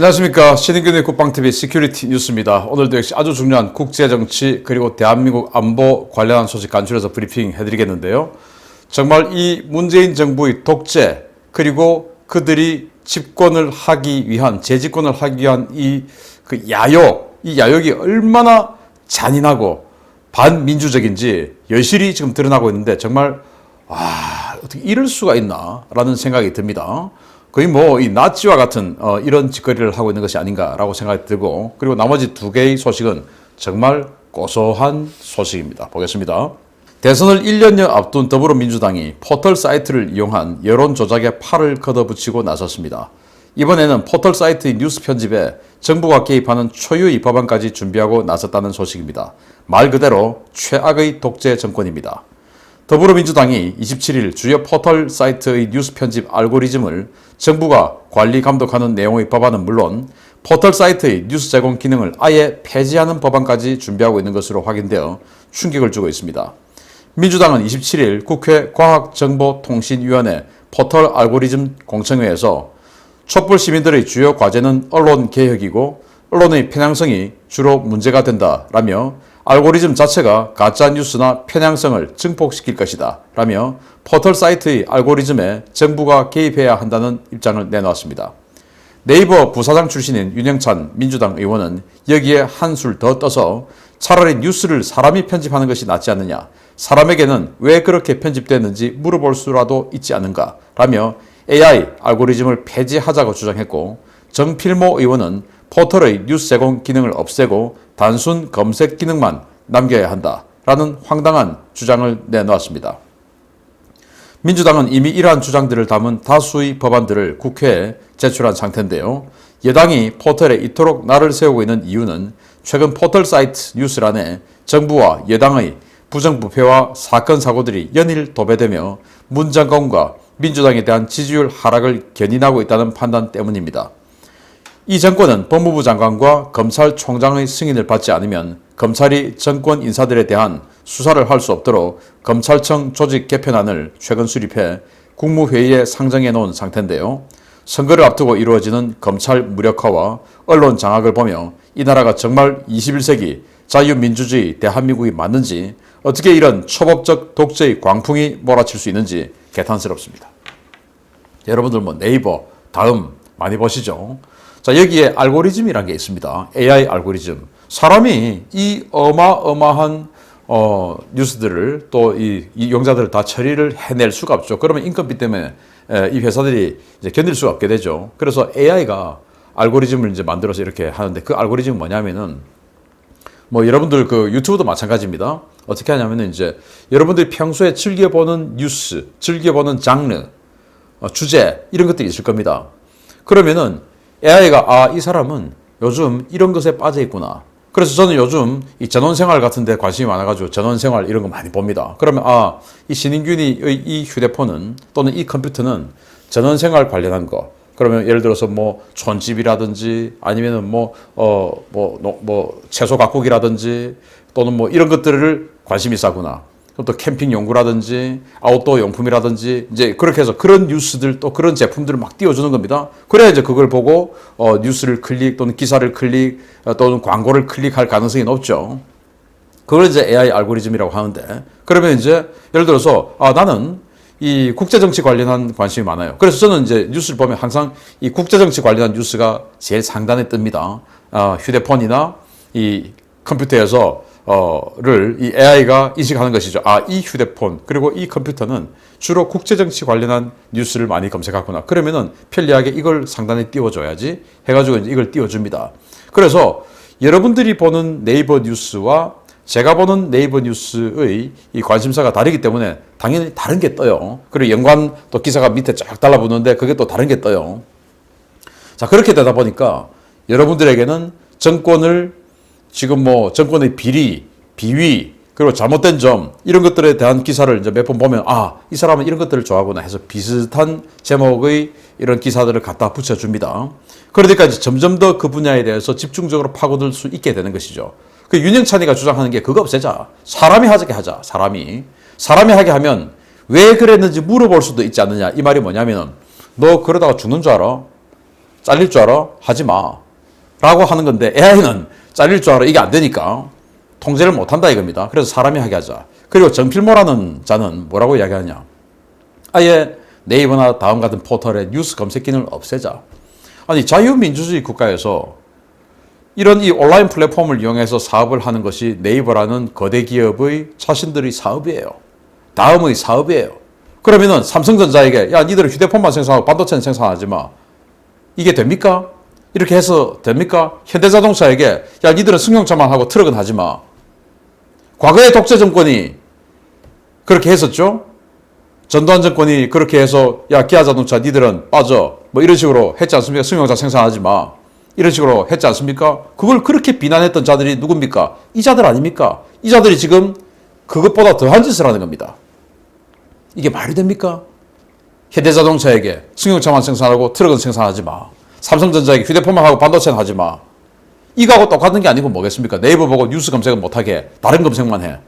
안녕하십니까. 신인균의 국방TV 시큐리티 뉴스입니다. 오늘도 역시 아주 중요한 국제정치 그리고 대한민국 안보 관련한 소식 간추려서 브리핑 해드리겠는데요. 정말 이 문재인 정부의 독재 그리고 그들이 집권을 하기 위한 재집권을 하기 위한 이 야욕이 얼마나 잔인하고 반민주적인지 여실히 지금 드러나고 있는데 정말 어떻게 이럴 수가 있나라는 생각이 듭니다. 거의 이 나치와 같은 이런 짓거리를 하고 있는 것이 아닌가라고 생각이 들고, 그리고 나머지 두 개의 소식은 정말 고소한 소식입니다. 보겠습니다. 대선을 1년여 앞둔 더불어민주당이 포털 사이트를 이용한 여론 조작에 팔을 걷어붙이고 나섰습니다. 이번에는 포털 사이트의 뉴스 편집에 정부가 개입하는 초유의 법안까지 준비하고 나섰다는 소식입니다. 말 그대로 최악의 독재 정권입니다. 더불어민주당이 27일 주요 포털 사이트의 뉴스 편집 알고리즘을 정부가 관리 감독하는 내용의 법안은 물론 포털 사이트의 뉴스 제공 기능을 아예 폐지하는 법안까지 준비하고 있는 것으로 확인되어 충격을 주고 있습니다. 민주당은 27일 국회 과학정보통신위원회 포털 알고리즘 공청회에서 촛불 시민들의 주요 과제는 언론 개혁이고 언론의 편향성이 주로 문제가 된다라며 알고리즘 자체가 가짜뉴스나 편향성을 증폭시킬 것이다 라며 포털 사이트의 알고리즘에 정부가 개입해야 한다는 입장을 내놓았습니다. 네이버 부사장 출신인 윤영찬 민주당 의원은 여기에 한술 더 떠서 차라리 뉴스를 사람이 편집하는 것이 낫지 않느냐, 사람에게는 왜 그렇게 편집됐는지 물어볼 수라도 있지 않은가 라며 AI 알고리즘을 폐지하자고 주장했고, 정필모 의원은 포털의 뉴스 제공 기능을 없애고 단순 검색 기능만 남겨야 한다라는 황당한 주장을 내놓았습니다. 민주당은 이미 이러한 주장들을 담은 다수의 법안들을 국회에 제출한 상태인데요. 여당이 포털에 이토록 날을 세우고 있는 이유는 최근 포털 사이트 뉴스란에 정부와 여당의 부정부패와 사건 사고들이 연일 도배되며 문 장관과 민주당에 대한 지지율 하락을 견인하고 있다는 판단 때문입니다. 이 정권은 법무부 장관과 검찰총장의 승인을 받지 않으면 검찰이 정권 인사들에 대한 수사를 할 수 없도록 검찰청 조직 개편안을 최근 수립해 국무회의에 상정해 놓은 상태인데요. 선거를 앞두고 이루어지는 검찰 무력화와 언론 장악을 보며 이 나라가 정말 21세기 자유민주주의 대한민국이 맞는지, 어떻게 이런 초법적 독재의 광풍이 몰아칠 수 있는지 개탄스럽습니다. 여러분들 네이버 다음 많이 보시죠? 자, 여기에 알고리즘이라는 게 있습니다. AI 알고리즘. 사람이 이 어마어마한 뉴스들을 또 이 용자들을 다 처리를 해낼 수가 없죠. 그러면 인건비 때문에 이 회사들이 이제 견딜 수가 없게 되죠. 그래서 AI가 알고리즘을 이제 만들어서 이렇게 하는데, 그 알고리즘은 뭐냐면은 여러분들 그 유튜브도 마찬가지입니다. 어떻게 하냐면은 이제 여러분들이 평소에 즐겨보는 뉴스, 즐겨보는 장르, 주제 이런 것들이 있을 겁니다. 그러면은 AI가 이 사람은 요즘 이런 것에 빠져 있구나. 그래서 저는 요즘 이 전원생활 같은 데 관심이 많아가지고 전원생활 이런 거 많이 봅니다. 그러면 이 신인균이 이 휴대폰은 또는 이 컴퓨터는 전원생활 관련한 거. 그러면 예를 들어서 촌집이라든지 아니면은 채소 가꾸기라든지 또는 이런 것들을 관심이 있구나. 또 캠핑 용구라든지 아웃도어 용품이라든지 이제 그렇게 해서 그런 뉴스들 또 그런 제품들을 막 띄워주는 겁니다. 그래야 이제 그걸 보고 뉴스를 클릭 또는 기사를 클릭 또는 광고를 클릭할 가능성이 높죠. 그걸 이제 AI 알고리즘이라고 하는데, 그러면 이제 예를 들어서 나는 이 국제정치 관련한 관심이 많아요. 그래서 저는 이제 뉴스를 보면 항상 이 국제정치 관련한 뉴스가 제일 상단에 뜹니다. 휴대폰이나 이 컴퓨터에서 이 AI가 인식하는 것이죠. 이 휴대폰 그리고 이 컴퓨터는 주로 국제정치 관련한 뉴스를 많이 검색하구나. 그러면은 편리하게 이걸 상단에 띄워줘야지 해가지고 이제 이걸 띄워줍니다. 그래서 여러분들이 보는 네이버 뉴스와 제가 보는 네이버 뉴스의 이 관심사가 다르기 때문에 당연히 다른 게 떠요. 그리고 연관 또 기사가 밑에 쫙 달라붙는데 그게 또 다른 게 떠요. 자, 그렇게 되다 보니까 여러분들에게는 정권을 지금 정권의 비리, 비위, 그리고 잘못된 점, 이런 것들에 대한 기사를 이제 몇 번 보면, 이 사람은 이런 것들을 좋아하구나 해서 비슷한 제목의 이런 기사들을 갖다 붙여줍니다. 그러니까 이제 점점 더 그 분야에 대해서 집중적으로 파고들 수 있게 되는 것이죠. 그 윤영찬이가 주장하는 게 그거 없애자. 사람이 하게 하자. 사람이 하게 하면 왜 그랬는지 물어볼 수도 있지 않느냐. 이 말이 뭐냐면은, 너 그러다가 죽는 줄 알아? 잘릴 줄 알아? 하지 마. 라고 하는 건데 AI는 잘릴 줄 알아? 이게 안 되니까 통제를 못한다 이겁니다. 그래서 사람이 하게 하자. 그리고 정필모라는 자는 뭐라고 이야기하냐. 아예 네이버나 다음 같은 포털의 뉴스 검색 기능을 없애자. 아니 자유민주주의 국가에서 이런 이 온라인 플랫폼을 이용해서 사업을 하는 것이 네이버라는 거대 기업의 자신들의 사업이에요. 다음의 사업이에요. 그러면은 삼성전자에게 야 니들은 휴대폰만 생산하고 반도체는 생산하지 마. 이게 됩니까? 이렇게 해서 됩니까? 현대자동차에게 야 니들은 승용차만 하고 트럭은 하지 마. 과거의 독재 정권이 그렇게 했었죠. 전두환 정권이 그렇게 해서 야 기아자동차 니들은 빠져 뭐 이런 식으로 했지 않습니까? 승용차 생산하지 마. 이런 식으로 했지 않습니까? 그걸 그렇게 비난했던 자들이 누굽니까? 이 자들 아닙니까? 이 자들이 지금 그것보다 더한 짓을 하는 겁니다. 이게 말이 됩니까? 현대자동차에게 승용차만 생산하고 트럭은 생산하지 마. 삼성전자에게 휴대폰만 하고 반도체는 하지 마. 이거하고 똑같은 게 아니고 뭐겠습니까? 네이버 보고 뉴스 검색은 못하게 다른 검색만 해.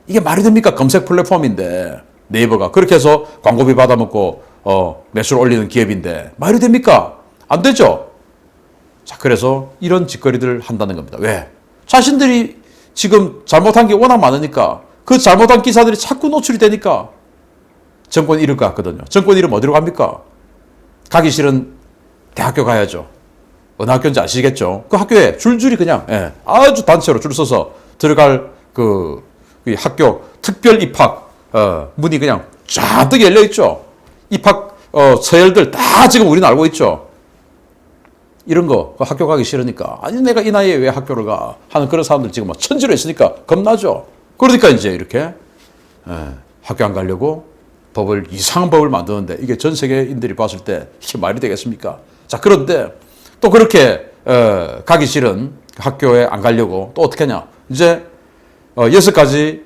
이게 말이 됩니까? 검색 플랫폼인데 네이버가 그렇게 해서 광고비 받아먹고 매수를 올리는 기업인데 말이 됩니까? 안 되죠. 자, 그래서 이런 짓거리들을 한다는 겁니다. 왜? 자신들이 지금 잘못한 게 워낙 많으니까 그 잘못한 기사들이 자꾸 노출이 되니까 정권 잃을 것 같거든요. 정권 잃으면 어디로 갑니까? 가기 싫은 대학교 가야죠. 어느 학교인지 아시겠죠? 그 학교에 줄줄이 그냥 아주 단체로 줄 서서 들어갈 그 학교 특별 입학 문이 그냥 쫙 열려 있죠. 입학 서열들 다 지금 우리는 알고 있죠. 이런 거 학교 가기 싫으니까 아니 내가 이 나이에 왜 학교를 가 하는 그런 사람들 지금 막 천지로 있으니까 겁나죠. 그러니까 이제 이렇게 학교 안 가려고 이상한 법을 만드는데 이게 전 세계인들이 봤을 때 이게 말이 되겠습니까? 자, 그런데 또 그렇게 가기 싫은 학교에 안 가려고 또 어떻게 하냐. 이제 6가지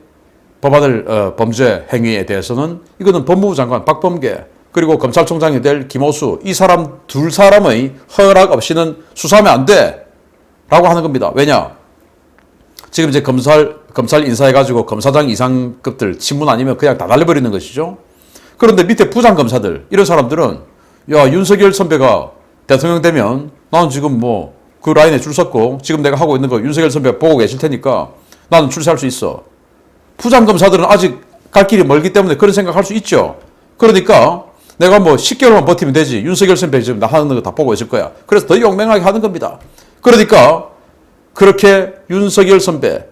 법안을 범죄 행위에 대해서는 이거는 법무부 장관 박범계 그리고 검찰총장이 될 김호수 이 사람 둘 사람의 허락 없이는 수사하면 안 돼 라고 하는 겁니다. 왜냐? 지금 이제 검찰 인사해가지고 검사장 이상급들 친문 아니면 그냥 다 날려버리는 것이죠. 그런데 밑에 부장검사들 이런 사람들은 야 윤석열 선배가 대통령 되면 나는 지금 뭐 그 라인에 줄 섰고 지금 내가 하고 있는 거 윤석열 선배가 보고 계실 테니까 나는 출세할 수 있어. 부장검사들은 아직 갈 길이 멀기 때문에 그런 생각할 수 있죠. 그러니까 내가 뭐 10개월만 버티면 되지. 윤석열 선배 지금 나 하는 거 다 보고 있을 거야. 그래서 더 용맹하게 하는 겁니다. 그러니까 그렇게 윤석열 선배의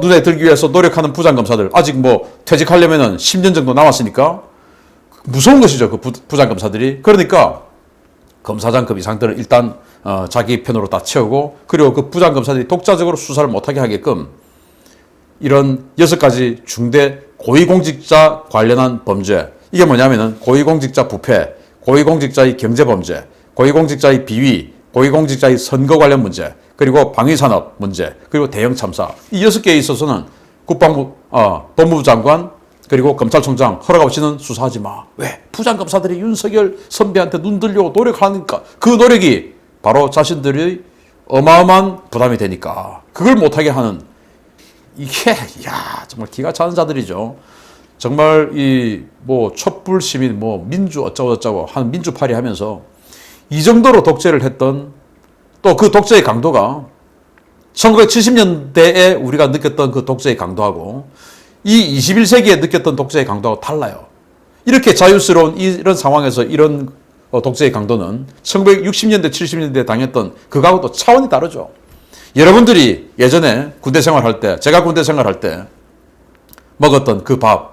눈에 들기 위해서 노력하는 부장검사들 아직 뭐 퇴직하려면은 10년 정도 남았으니까 무서운 것이죠. 그 부장검사들이. 그러니까 검사장급 이상들은 일단 자기 편으로 다 채우고 그리고 그 부장검사들이 독자적으로 수사를 못하게 하게끔 이런 6가지 중대 고위공직자 관련한 범죄 이게 뭐냐면은 고위공직자 부패, 고위공직자의 경제범죄, 고위공직자의 비위, 고위공직자의 선거 관련 문제, 그리고 방위산업 문제, 그리고 대형 참사 이 6개에 있어서는 국방부, 법무부 장관 그리고 검찰총장 허락 없이는 수사하지 마. 왜? 부장검사들이 윤석열 선배한테 눈 들려고 노력하니까 그 노력이 바로 자신들의 어마어마한 부담이 되니까 그걸 못하게 하는 이게 정말 기가 차는 자들이죠. 정말 이 뭐 촛불 시민 뭐 민주 어쩌고 하는 민주파리 하면서 이 정도로 독재를 했던 또 그 독재의 강도가 1970년대에 우리가 느꼈던 그 독재의 강도하고 이 21세기에 느꼈던 독재의 강도하고 달라요. 이렇게 자유스러운 이런 상황에서 이런 독재의 강도는 1960년대 70년대에 당했던 그거하고 또 차원이 다르죠. 여러분들이 예전에 군대 생활할 때 제가 군대 생활할 때 먹었던 그 밥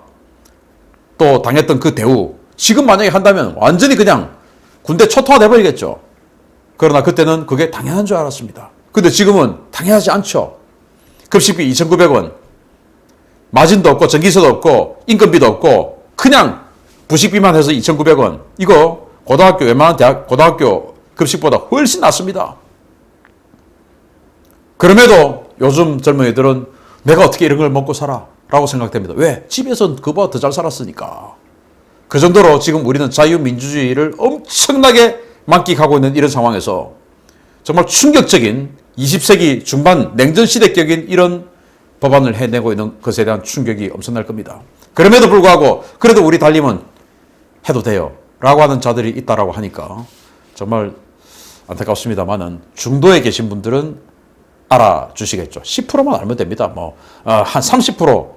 또 당했던 그 대우 지금 만약에 한다면 완전히 그냥 군대 초토화 돼버리겠죠. 그러나 그때는 그게 당연한 줄 알았습니다. 근데 지금은 당연하지 않죠. 급식비 2,900원 마진도 없고 전기세도 없고 인건비도 없고 그냥 부식비만 해서 2,900원 이거 고등학교 웬만한 고등학교 급식보다 훨씬 낫습니다. 그럼에도 요즘 젊은이들은 내가 어떻게 이런 걸 먹고 살아? 라고 생각됩니다. 왜? 집에서는 그보다 더 잘 살았으니까. 그 정도로 지금 우리는 자유민주주의를 엄청나게 만끽하고 있는 이런 상황에서 정말 충격적인 20세기 중반 냉전시대격인 이런 법안을 해내고 있는 것에 대한 충격이 엄청날 겁니다. 그럼에도 불구하고 그래도 우리 달님은 해도 돼요. 라고 하는 자들이 있다라고 하니까 정말 안타깝습니다만은 중도에 계신 분들은 알아주시겠죠. 10%만 알면 됩니다. 한 30%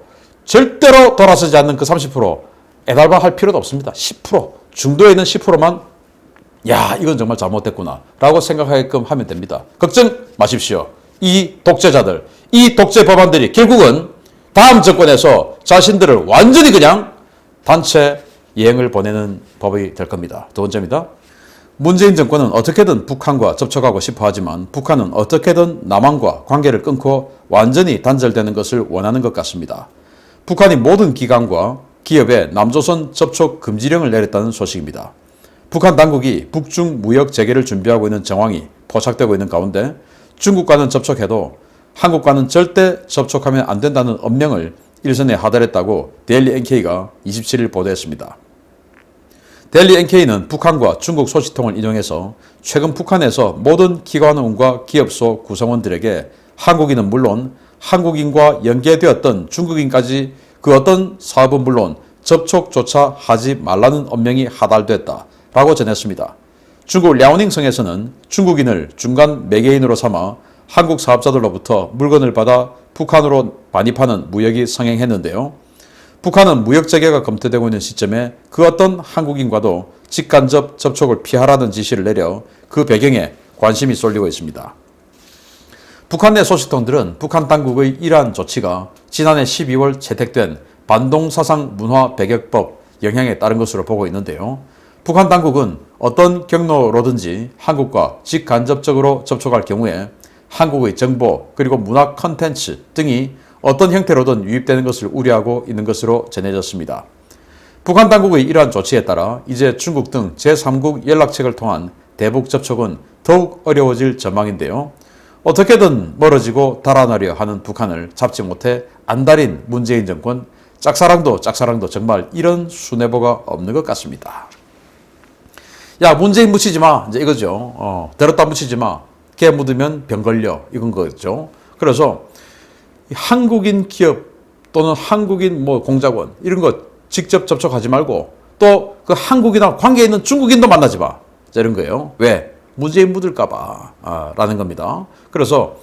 절대로 돌아서지 않는 그 30% 애달바 할 필요도 없습니다. 10% 중도에 있는 10%만 야 이건 정말 잘못됐구나 라고 생각하게끔 하면 됩니다. 걱정 마십시오. 이 독재자들, 이 독재 법안들이 결국은 다음 정권에서 자신들을 완전히 그냥 단체 여행을 보내는 법이 될 겁니다. 두 번째입니다. 문재인 정권은 어떻게든 북한과 접촉하고 싶어 하지만 북한은 어떻게든 남한과 관계를 끊고 완전히 단절되는 것을 원하는 것 같습니다. 북한이 모든 기관과 기업에 남조선 접촉 금지령을 내렸다는 소식입니다. 북한 당국이 북중 무역 재개를 준비하고 있는 정황이 포착되고 있는 가운데 중국과는 접촉해도 한국과는 절대 접촉하면 안 된다는 엄명을 일선에 하달했다고 데일리 NK가 27일 보도했습니다. 데일리 NK는 북한과 중국 소식통을 인용해서 최근 북한에서 모든 기관원과 기업소 구성원들에게 한국인은 물론 한국인과 연계되었던 중국인까지 그 어떤 사업은 물론 접촉조차 하지 말라는 엄명이 하달됐다라고 전했습니다. 중국 랴오닝성에서는 중국인을 중간 매개인으로 삼아 한국 사업자들로부터 물건을 받아 북한으로 반입하는 무역이 성행했는데요. 북한은 무역 재개가 검토되고 있는 시점에 그 어떤 한국인과도 직간접 접촉을 피하라는 지시를 내려 그 배경에 관심이 쏠리고 있습니다. 북한 내 소식통들은 북한 당국의 이러한 조치가 지난해 12월 채택된 반동사상 문화 배격법 영향에 따른 것으로 보고 있는데요. 북한 당국은 어떤 경로로든지 한국과 직간접적으로 접촉할 경우에 한국의 정보 그리고 문화 콘텐츠 등이 어떤 형태로든 유입되는 것을 우려하고 있는 것으로 전해졌습니다. 북한 당국의 이러한 조치에 따라 이제 중국 등 제3국 연락책을 통한 대북 접촉은 더욱 어려워질 전망인데요. 어떻게든 멀어지고 달아나려 하는 북한을 잡지 못해 안달인 문재인 정권, 짝사랑도 정말 이런 수뇌보가 없는 것 같습니다. 야 문재인 묻히지 마 이제 이거죠. 들었다 묻히지 마. 개 묻으면 병 걸려 이건 거죠. 그래서 한국인 기업 또는 한국인 공작원 이런 거 직접 접촉하지 말고 또 그 한국이랑 관계 있는 중국인도 만나지 마. 이런 거예요. 왜? 문재인 묻을까 봐 라는 겁니다. 그래서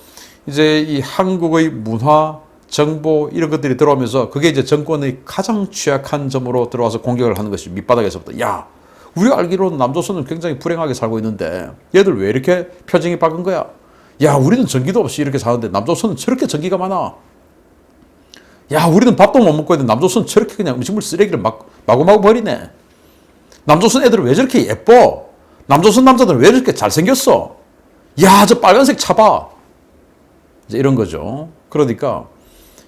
이제 이 한국의 문화, 정보 이런 것들이 들어오면서 그게 이제 정권의 가장 취약한 점으로 들어와서 공격을 하는 것이 밑바닥에서부터 야 우리가 알기로는 남조선은 굉장히 불행하게 살고 있는데 얘들 왜 이렇게 표정이 밝은 거야? 야 우리는 전기도 없이 이렇게 사는데 남조선은 저렇게 전기가 많아. 야 우리는 밥도 못 먹고 있는데 남조선은 저렇게 그냥 음식물 쓰레기를 마구마구 버리네. 남조선 애들은 왜 저렇게 예뻐? 남조선 남자들은 왜 저렇게 잘생겼어? 야 저 빨간색 차 봐. 이제 이런 거죠. 그러니까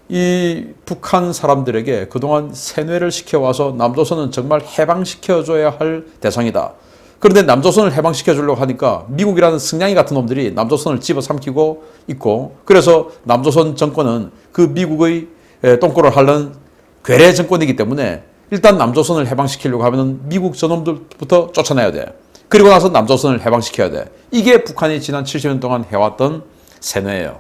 이 북한 사람들에게 그동안 세뇌를 시켜와서 남조선은 정말 해방시켜줘야 할 대상이다. 그런데 남조선을 해방시켜주려고 하니까 미국이라는 승냥이 같은 놈들이 남조선을 집어삼키고 있고 그래서 남조선 정권은 그 미국의 똥꼬를 핥는 괴뢰 정권이기 때문에 일단 남조선을 해방시키려고 하면 미국 저놈들부터 쫓아내야 돼. 그리고 나서 남조선을 해방시켜야 돼. 이게 북한이 지난 70년 동안 해왔던 세뇌예요.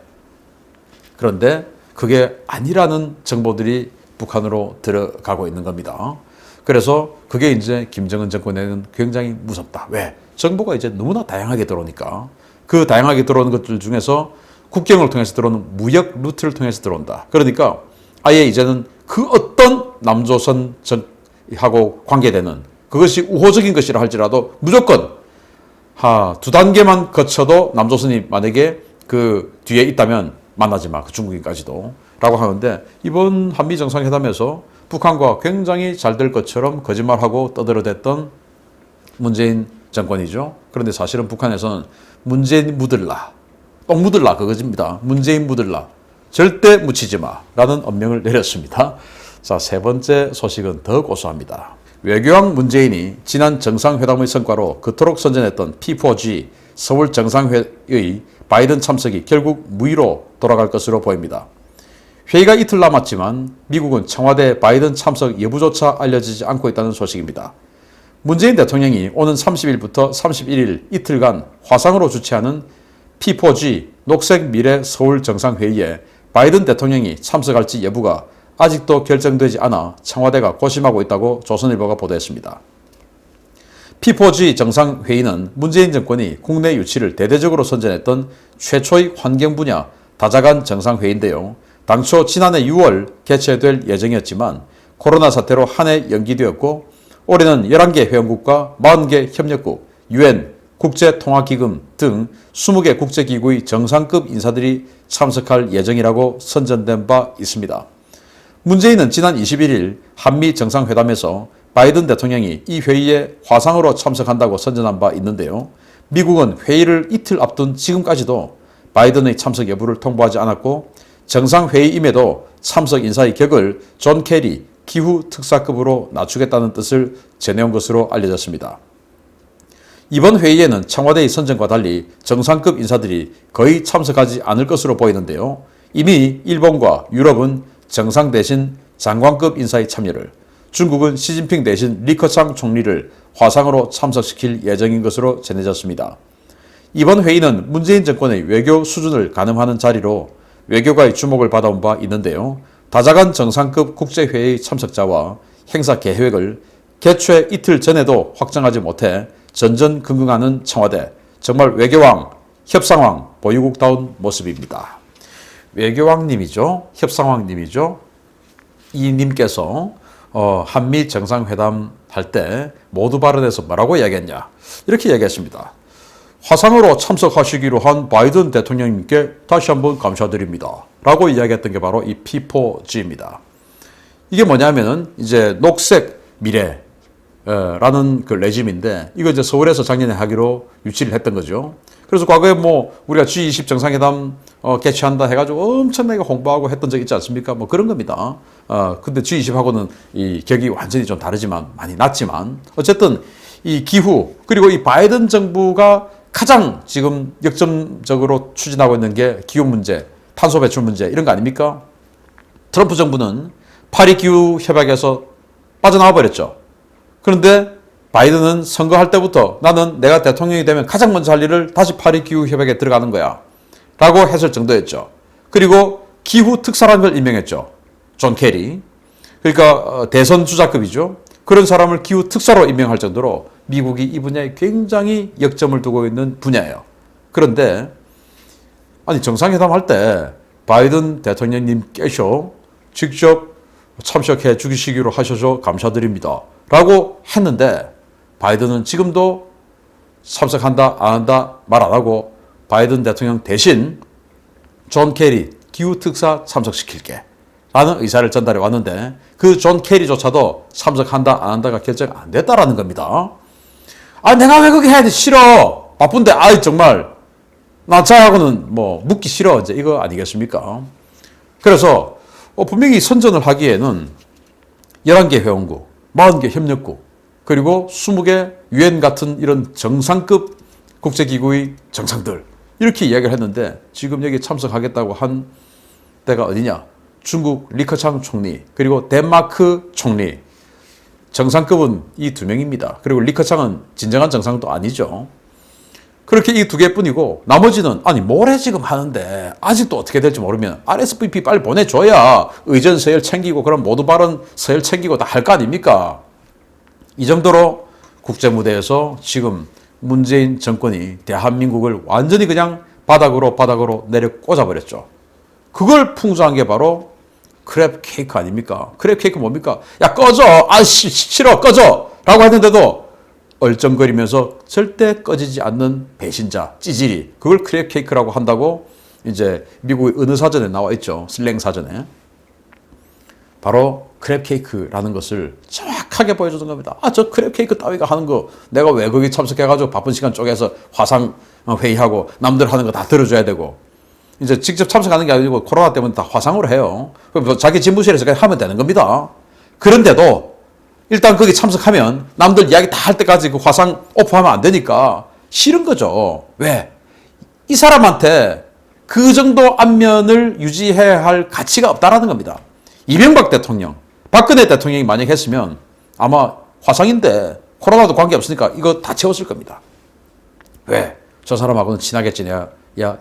그런데 그게 아니라는 정보들이 북한으로 들어가고 있는 겁니다. 그래서 그게 이제 김정은 정권에는 굉장히 무섭다. 왜? 정보가 이제 너무나 다양하게 들어오니까 그 다양하게 들어오는 것들 중에서 국경을 통해서 들어오는 무역 루트를 통해서 들어온다. 그러니까 아예 이제는 그 어떤 남조선하고 관계되는 그것이 우호적인 것이라 할지라도 무조건 두 단계만 거쳐도 남조선이 만약에 그 뒤에 있다면 만나지 마. 그 중국인까지도. 라고 하는데 이번 한미 정상회담에서 북한과 굉장히 잘 될 것처럼 거짓말하고 떠들어댔던 문재인 정권이죠. 그런데 사실은 북한에서는 문재인 묻을라. 똥 묻을라 그것입니다. 문재인 묻을라. 절대 묻히지 마. 라는 엄명을 내렸습니다. 자, 세 번째 소식은 더 고소합니다. 외교왕 문재인이 지난 정상회담의 성과로 그토록 선전했던 P4G 서울 정상회의 바이든 참석이 결국 무의로 돌아갈 것으로 보입니다. 회의가 이틀 남았지만 미국은 청와대 바이든 참석 여부조차 알려지지 않고 있다는 소식입니다. 문재인 대통령이 오는 30일부터 31일 이틀간 화상으로 주최하는 P4G 녹색 미래 서울 정상회의에 바이든 대통령이 참석할지 여부가 아직도 결정되지 않아 청와대가 고심하고 있다고 조선일보가 보도했습니다. P4G 정상회의는 문재인 정권이 국내 유치를 대대적으로 선전했던 최초의 환경 분야 다자간 정상회의인데요. 당초 지난해 6월 개최될 예정이었지만 코로나 사태로 한 해 연기되었고 올해는 11개 회원국과 40개 협력국, UN, 국제통화기금 등 20개 국제기구의 정상급 인사들이 참석할 예정이라고 선전된 바 있습니다. 문재인은 지난 21일 한미 정상회담에서 바이든 대통령이 이 회의에 화상으로 참석한다고 선전한 바 있는데요. 미국은 회의를 이틀 앞둔 지금까지도 바이든의 참석 여부를 통보하지 않았고 정상회의임에도 참석 인사의 격을 존 케리 기후 특사급으로 낮추겠다는 뜻을 전해온 것으로 알려졌습니다. 이번 회의에는 청와대의 선정과 달리 정상급 인사들이 거의 참석하지 않을 것으로 보이는데요. 이미 일본과 유럽은 정상 대신 장관급 인사의 참여를, 중국은 시진핑 대신 리커창 총리를 화상으로 참석시킬 예정인 것으로 전해졌습니다. 이번 회의는 문재인 정권의 외교 수준을 가늠하는 자리로 외교가의 주목을 받아온 바 있는데요. 다자간 정상급 국제회의 참석자와 행사 계획을 개최 이틀 전에도 확정하지 못해 전전긍긍하는 청와대. 정말 외교왕, 협상왕 보유국다운 모습입니다. 외교왕님이죠. 협상왕님이죠. 이 님께서 한미 정상회담 할 때 모두 발언에서 뭐라고 이야기했냐. 이렇게 이야기했습니다. 화상으로 참석하시기로 한 바이든 대통령님께 다시 한번 감사드립니다. 라고 이야기했던 게 바로 이 P4G입니다. 이게 뭐냐면은 이제 녹색 미래 라는 그 레짐인데 이거 이제 서울에서 작년에 하기로 유치를 했던 거죠. 그래서 과거에 뭐 우리가 G20 정상회담 개최한다 해가지고 엄청나게 홍보하고 했던 적 있지 않습니까? 뭐 그런 겁니다. 근데 G20하고는 이 격이 완전히 좀 다르지만 많이 낮지만 어쨌든 이 기후 그리고 이 바이든 정부가 가장 지금 역점적으로 추진하고 있는 게 기후 문제, 탄소 배출 문제 이런 거 아닙니까? 트럼프 정부는 파리 기후 협약에서 빠져나와 버렸죠. 그런데 바이든은 선거할 때부터 나는 내가 대통령이 되면 가장 먼저 할 일을 다시 파리 기후 협약에 들어가는 거야 라고 했을 정도였죠. 그리고 기후 특사라는 걸 임명했죠. 존 케리. 그러니까 대선 주자급이죠. 그런 사람을 기후 특사로 임명할 정도로 미국이 이 분야에 굉장히 역점을 두고 있는 분야예요. 그런데 아니 정상회담 할 때 바이든 대통령님께서 직접 참석해 주시기로 하셔서 감사드립니다. 라고 했는데 바이든은 지금도 참석한다 안 한다 말 안 하고 바이든 대통령 대신 존 케리 기후 특사 참석시킬게 라는 의사를 전달해 왔는데 그 존 케리조차도 참석한다 안 한다가 결정 안 됐다라는 겁니다. 아 내가 왜 그렇게 해야 돼? 싫어. 바쁜데 아이 정말 나 자하고는 뭐 묻기 싫어. 이제 이거 아니겠습니까? 그래서 분명히 선전을 하기에는 11개 회원국, 40개 협력국, 그리고 20개 UN 같은 이런 정상급 국제기구의 정상들 이렇게 이야기를 했는데 지금 여기 참석하겠다고 한 데가 어디냐? 중국 리커창 총리, 그리고 덴마크 총리. 정상급은 이 두 명입니다. 그리고 리커창은 진정한 정상도 아니죠. 그렇게 이 두 개뿐이고 나머지는 아니 모레 지금 하는데 아직도 어떻게 될지 모르면 RSVP 빨리 보내줘야 의전 서열 챙기고 그럼 모두 발언 서열 챙기고 다 할 거 아닙니까? 이 정도로 국제무대에서 지금 문재인 정권이 대한민국을 완전히 그냥 바닥으로 내려 꽂아버렸죠. 그걸 풍조한 게 바로 크랩 케이크 아닙니까? 크랩 케이크 뭡니까? 야 꺼져! 아씨 싫어 꺼져! 라고 했는데도 얼쩡거리면서 절대 꺼지지 않는 배신자, 찌질이 그걸 크랩 케이크라고 한다고 이제 미국의 어느 사전에 나와 있죠. 슬랭 사전에. 바로 크랩 케이크라는 것을 정확하게 보여주는 겁니다. 아, 저 크랩 케이크 따위가 하는 거 내가 왜 거기 참석해가지고 바쁜 시간 쪼개서 화상 회의하고 남들 하는 거 다 들어줘야 되고 이제 직접 참석하는 게 아니고 코로나 때문에 다 화상으로 해요. 그럼 자기 집무실에서 그냥 하면 되는 겁니다. 그런데도 일단 거기 참석하면 남들 이야기 다 할 때까지 그 화상 오프하면 안 되니까 싫은 거죠. 왜? 이 사람한테 그 정도 안면을 유지해야 할 가치가 없다라는 겁니다. 이명박 대통령, 박근혜 대통령이 만약 했으면 아마 화상인데 코로나도 관계없으니까 이거 다 채웠을 겁니다. 왜? 저 사람하고는 친하게 지내야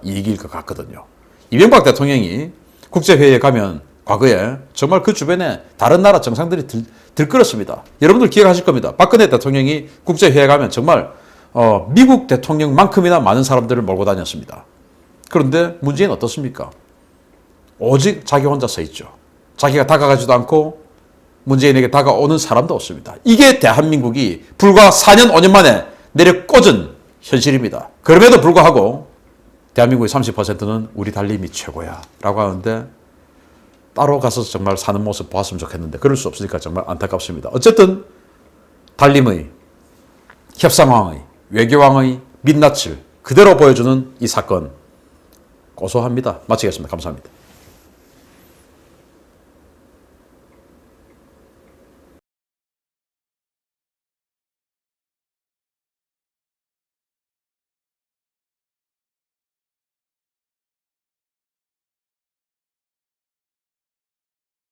이익일 것 같거든요. 이명박 대통령이 국제회의에 가면 과거에 정말 그 주변에 다른 나라 정상들이 들끓었습니다. 여러분들 기억하실 겁니다. 박근혜 대통령이 국제회의에 가면 정말 미국 대통령만큼이나 많은 사람들을 몰고 다녔습니다. 그런데 문재인은 어떻습니까? 오직 자기 혼자 서 있죠. 자기가 다가가지도 않고 문재인에게 다가오는 사람도 없습니다. 이게 대한민국이 불과 4년, 5년 만에 내려 꽂은 현실입니다. 그럼에도 불구하고 대한민국의 30%는 우리 달림이 최고야 라고 하는데 따로 가서 정말 사는 모습 보았으면 좋겠는데 그럴 수 없으니까 정말 안타깝습니다. 어쨌든 달림의, 협상왕의, 외교왕의 민낯을 그대로 보여주는 이 사건 고소합니다. 마치겠습니다. 감사합니다.